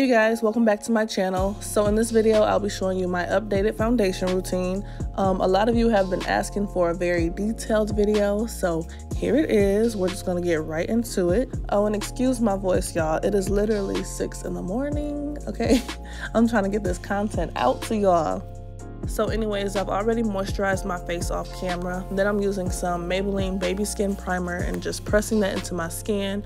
Hey you guys, welcome back to my channel. So in this video I'll be showing you my updated foundation routine. A lot of you have been asking for a very detailed video, so here it is. We're just gonna get right into it. Oh, and excuse my voice, y'all, it is literally 6 in the morning, okay? I'm trying to get this content out to y'all. So anyways, I've already moisturized my face off camera. Then I'm using some Maybelline baby skin primer and just pressing that into my skin.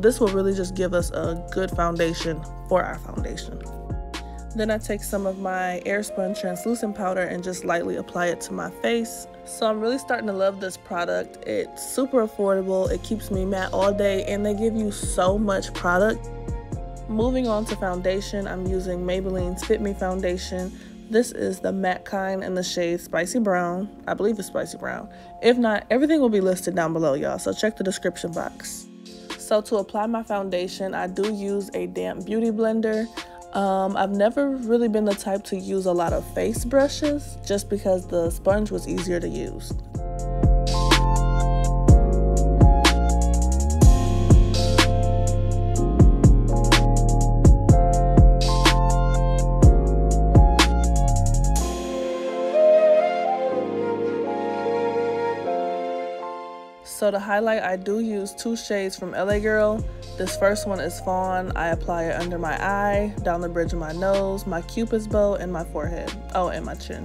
This will really just give us a good foundation for our foundation. Then I take some of my Airspun translucent powder and just lightly apply it to my face. So I'm really starting to love this product. It's super affordable, it keeps me matte all day, and they give you so much product. Moving on to foundation, I'm using Maybelline's Fit Me foundation. This is the matte kind in the shade Spicy Brown. I believe it's Spicy Brown. If not, everything will be listed down below, y'all, so check the description box. So to apply my foundation, I do use a damp beauty blender. I've never really been the type to use a lot of face brushes just because the sponge was easier to use. So to highlight, I do use 2 shades from LA Girl. This first one is Fawn. I apply it under my eye, down the bridge of my nose, my cupid's bow, and my forehead. Oh, and my chin.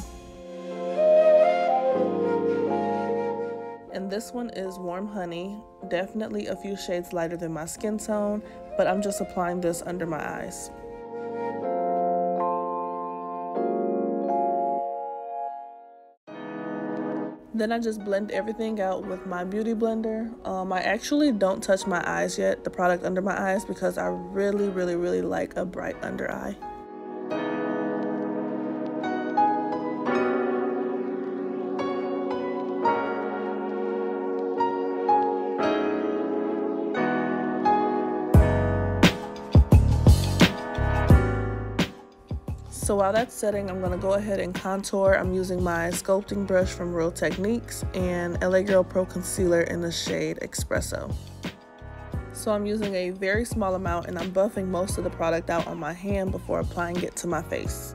And this one is Warm Honey. Definitely a few shades lighter than my skin tone, but I'm just applying this under my eyes. Then I just blend everything out with my beauty blender. I actually don't touch my eyes yet, the product under my eyes, because I really like a bright under eye. So while that's setting, I'm gonna go ahead and contour. I'm using my sculpting brush from Real Techniques and LA Girl Pro Concealer in the shade Espresso. So I'm using a very small amount and I'm buffing most of the product out on my hand before applying it to my face.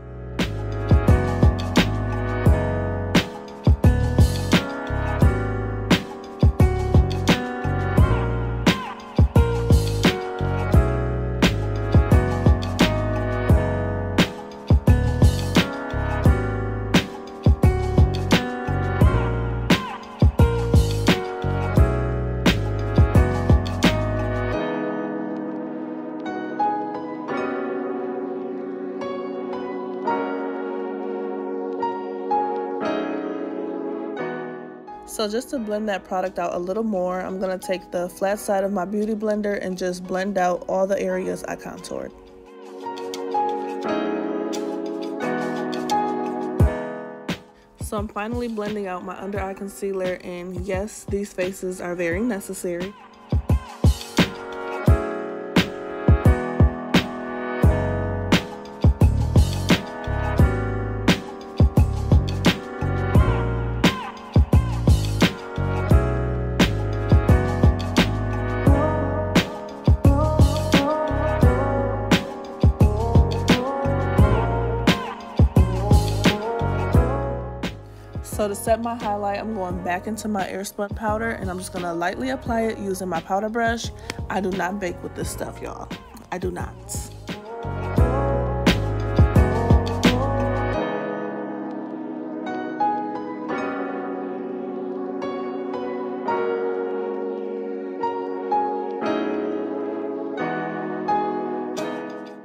So just to blend that product out a little more, I'm going to take the flat side of my beauty blender and just blend out all the areas I contoured. So I'm finally blending out my under eye concealer, and yes, these faces are very necessary. So to set my highlight, I'm going back into my Airspun powder and I'm just gonna lightly apply it using my powder brush. I do not bake with this stuff, y'all. I do not.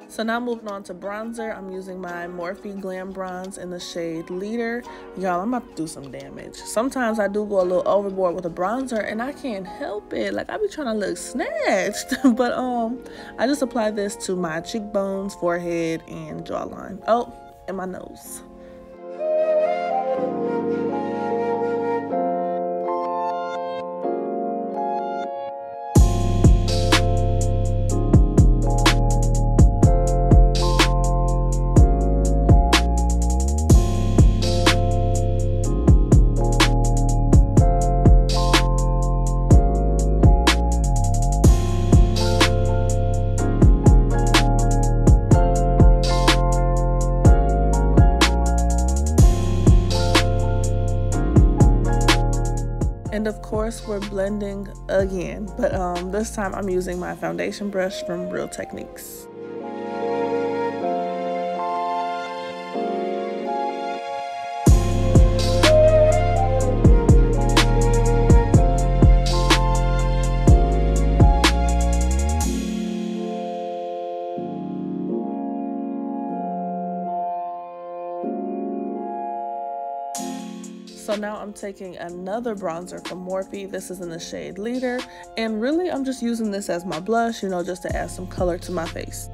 So now moving on to bronzer, I'm using my Morphe Glam Bronze in the shade Leader. Y'all, I'm about to do some damage. Sometimes I do go a little overboard with a bronzer and I can't help it. Like, I be trying to look snatched. But I just apply this to my cheekbones, forehead, and jawline. Oh, and my nose. And of course, we're blending again, but this time I'm using my foundation brush from Real Techniques. So now I'm taking another bronzer from Morphe. This is in the shade Leader. And really, I'm just using this as my blush, you know, just to add some color to my face.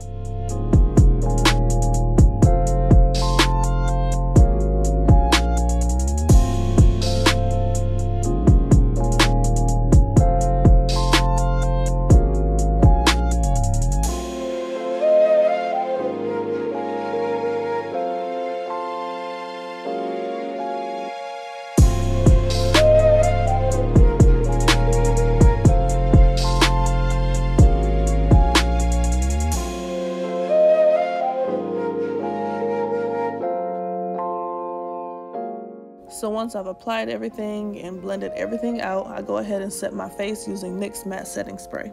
So once I've applied everything and blended everything out, I go ahead and set my face using NYX Matte Setting Spray.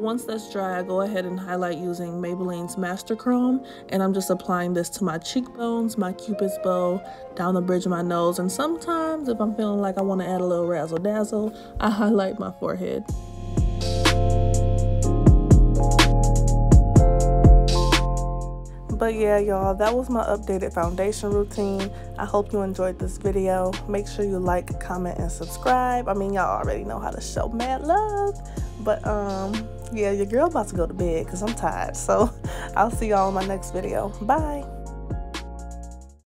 Once that's dry, I go ahead and highlight using Maybelline's Master Chrome, and I'm just applying this to my cheekbones, my cupid's bow, down the bridge of my nose, and sometimes if I'm feeling like I want to add a little razzle dazzle, I highlight my forehead. But yeah, y'all, that was my updated foundation routine. I hope you enjoyed this video. Make sure you like, comment, and subscribe. I mean, y'all already know how to show mad love. But yeah, your girl about to go to bed because I'm tired. So I'll see y'all in my next video. Bye.